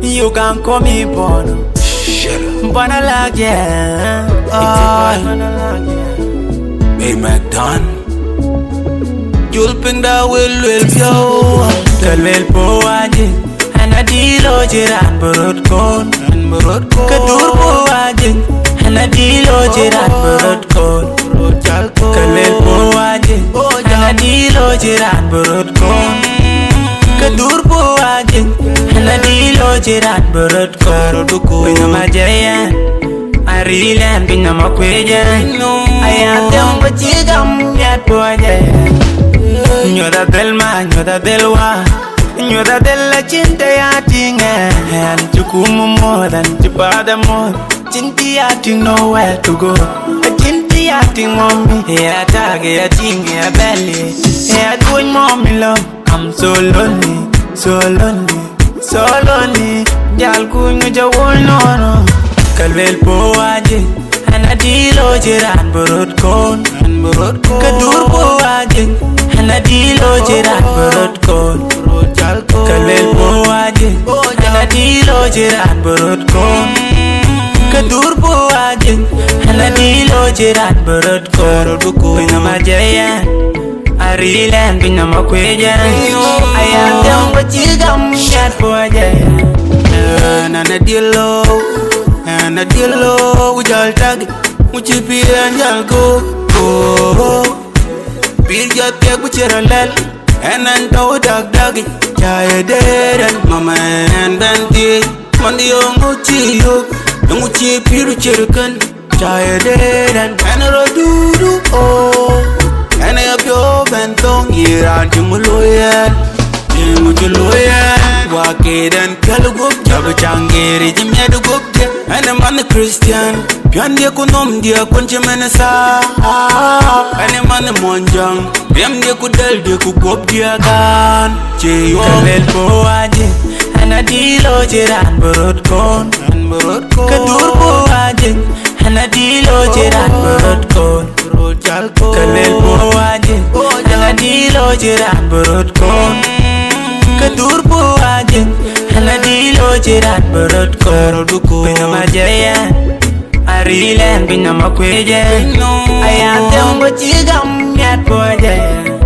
You can call me Bono. Bono yeah. Hey McDon You'll ping da will yo Kalwel po waje Hana dilo jiran burut kon Kadur po waje Hana dilo jiran burut kon Kalwel po waje Hana dilo jiran burut kon Kadur po waje Hana dilo jiran burut kon Pina majayan Arilan pina makwejan Ayateng bachigam yat po wajayan Nyoda del ma, nyoda del wa Nyoda del la cinta ya tinga Chukumu more than chupada more Cinti ya ting nowhere to go Cinti ya ting mommy Ya tag ya ting ya belly Ya doing mommy love I'm so lonely, so lonely, so lonely Jal kunyo jawol no Kalwel po waje Hana dilo jiran burut kon Kadur po waje Hana dilo jiran burut kon Kalwel po waje Hana dilo jiran burut kon Kadur po waje Hana dilo jiran burut kon Pina majayan Arilan pina makwejan Ayateng bachigam yat po wajayan Nana dilo Ujal tag Uchipi anjal go Bil jat kek buchera lel Enan tau dag Chaya deren Mama en benti Mandi yung uchi yuk Yung uchi piru cherukan Chaya deren Enero dudu Ene yapyo bentong Iran jumuloyen Jumuloyen Wakidan kalugub Jabu changiri jimyedu gubje Ene man Christian Pian dia kunom dia kunci menesa Ene man monjang Piam dia kudel dia kugop dia kan Ciyo Kalwel po waje Hana dilo jiran burut kon Kadur po waje Hana dilo jiran burut kon Kalwel po waje Hana dilo jiran burut kon Kadur po waje Hana dilo jiran burut kon Pina majayan Arilan pina makwejan Ayateng bachigam yat po wajayan